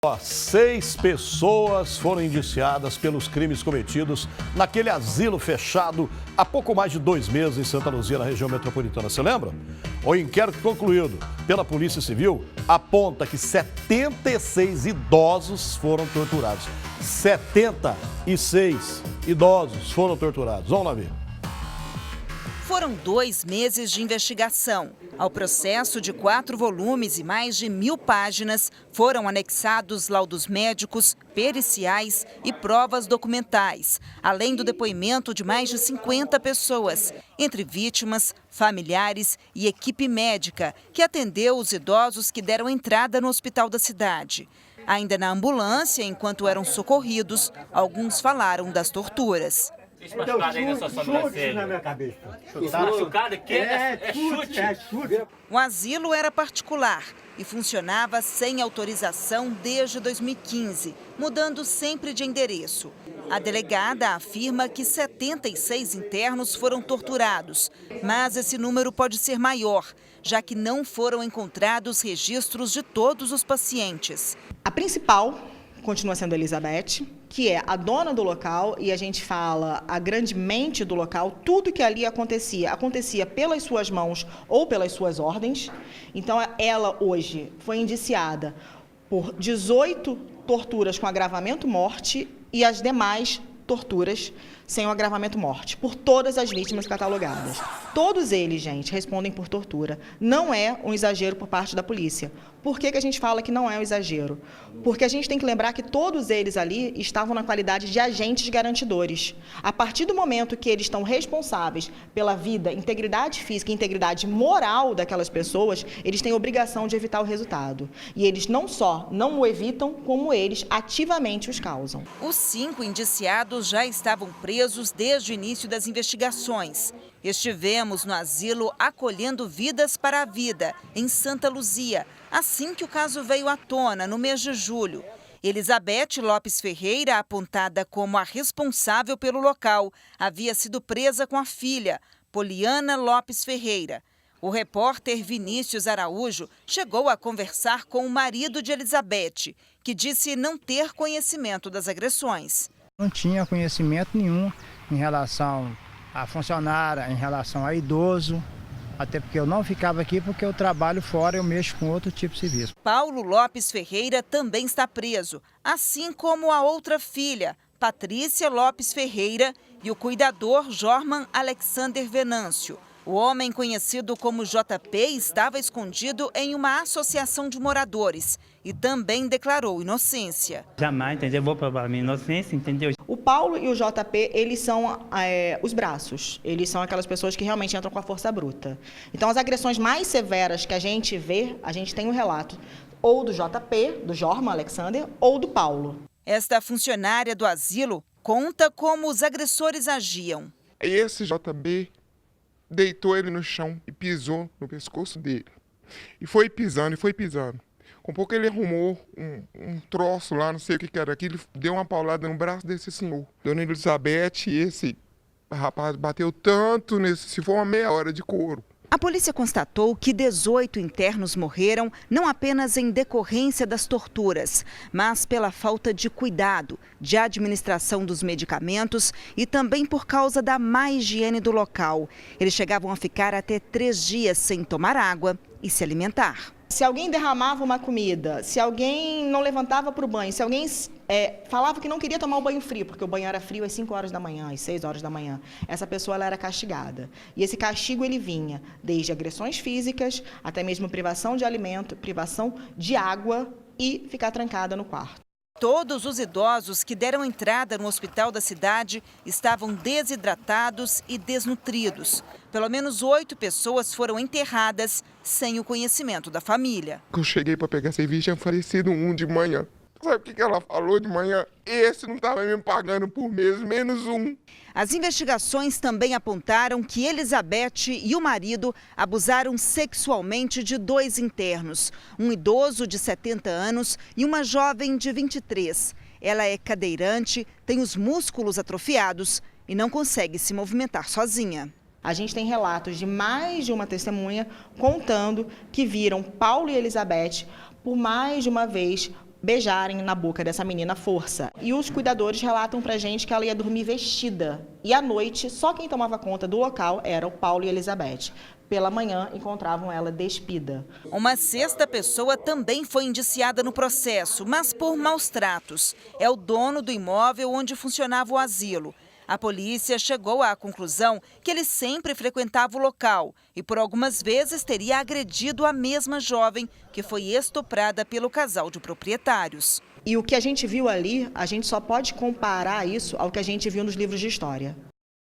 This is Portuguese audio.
6 pessoas foram indiciadas pelos crimes cometidos naquele asilo fechado há pouco mais de 2 meses em Santa Luzia, na região metropolitana. Você lembra? O inquérito concluído pela Polícia Civil aponta que 76 idosos foram torturados. 76 idosos foram torturados. Vamos lá ver. Foram 2 meses de investigação. Ao processo de 4 volumes e mais de 1000 páginas, foram anexados laudos médicos, periciais e provas documentais, além do depoimento de mais de 50 pessoas, entre vítimas, familiares e equipe médica, que atendeu os idosos que deram entrada no hospital da cidade. Ainda na ambulância, enquanto eram socorridos, alguns falaram das torturas. Esse machucado aí na sua sobrancelha. Na minha cabeça. Machucado aqui é chute. O asilo era particular e funcionava sem autorização desde 2015, mudando sempre de endereço. A delegada afirma que 76 internos foram torturados, mas esse número pode ser maior, já que não foram encontrados registros de todos os pacientes. A principal continua sendo a Elizabeth, que é a dona do local, e a gente fala a grande mente do local. Tudo que ali acontecia pelas suas mãos ou pelas suas ordens. Então, ela hoje foi indiciada por 18 torturas com agravamento morte e as demais torturas sem o agravamento morte, por todas as vítimas catalogadas. Todos eles, gente, respondem por tortura. Não é um exagero por parte da polícia. Por que a gente fala que não é um exagero? Porque a gente tem que lembrar que todos eles ali estavam na qualidade de agentes garantidores. A partir do momento que eles estão responsáveis pela vida, integridade física e integridade moral daquelas pessoas, eles têm obrigação de evitar o resultado. E eles não só não o evitam, como eles ativamente os causam. Os 5 indiciados já estavam presos desde o início das investigações. Estivemos no asilo acolhendo vidas para a vida, em Santa Luzia, assim que o caso veio à tona, no mês de julho. Elizabeth Lopes Ferreira, apontada como a responsável pelo local, havia sido presa com a filha, Poliana Lopes Ferreira. O repórter Vinícius Araújo chegou a conversar com o marido de Elizabeth, que disse não ter conhecimento das agressões. Não tinha conhecimento nenhum em relação a funcionária, em relação a idoso, até porque eu não ficava aqui porque eu trabalho fora, eu mexo com outro tipo de serviço. Paulo Lopes Ferreira também está preso, assim como a outra filha, Patrícia Lopes Ferreira, e o cuidador Jorman Alexander Venâncio. O homem conhecido como JP estava escondido em uma associação de moradores e também declarou inocência. Jamais, entendeu? Vou provar minha inocência, entendeu? O Paulo e o JP, eles são os braços. Eles são aquelas pessoas que realmente entram com a força bruta. Então, as agressões mais severas que a gente vê, a gente tem um relato ou do JP, do Jorman Alexander, ou do Paulo. Esta funcionária do asilo conta como os agressores agiam. Esse JB deitou ele no chão e pisou no pescoço dele. E foi pisando, Com pouco ele arrumou um troço lá, não sei o que era aquilo, deu uma paulada no braço desse senhor. Dona Elizabeth, esse rapaz bateu tanto nesse, se for uma meia hora de couro. A polícia constatou que 18 internos morreram não apenas em decorrência das torturas, mas pela falta de cuidado, de administração dos medicamentos e também por causa da má higiene do local. Eles chegavam a ficar até 3 dias sem tomar água e se alimentar. Se alguém derramava uma comida, se alguém não levantava para o banho, se alguém falava que não queria tomar o banho frio, porque o banho era frio às 5 horas da manhã, às 6 horas da manhã, essa pessoa ela era castigada. E esse castigo ele vinha desde agressões físicas, até mesmo privação de alimento, privação de água e ficar trancada no quarto. Todos os idosos que deram entrada no hospital da cidade estavam desidratados e desnutridos. Pelo menos 8 pessoas foram enterradas sem o conhecimento da família. Eu cheguei para pegar serviço, tinha falecido um de manhã. Sabe o que ela falou de manhã? Esse não estava me pagando por mês, menos um. As investigações também apontaram que Elizabeth e o marido abusaram sexualmente de 2 internos, um idoso de 70 anos e uma jovem de 23. Ela é cadeirante, tem os músculos atrofiados e não consegue se movimentar sozinha. A gente tem relatos de mais de uma testemunha contando que viram Paulo e Elizabeth por mais de uma vez beijarem na boca dessa menina à força. E os cuidadores relatam pra gente que ela ia dormir vestida. E à noite, só quem tomava conta do local era o Paulo e a Elizabeth. Pela manhã, encontravam ela despida. Uma sexta pessoa também foi indiciada no processo, mas por maus tratos. É o dono do imóvel onde funcionava o asilo. A polícia chegou à conclusão que ele sempre frequentava o local e por algumas vezes teria agredido a mesma jovem que foi estuprada pelo casal de proprietários. E o que a gente viu ali, a gente só pode comparar isso ao que a gente viu nos livros de história.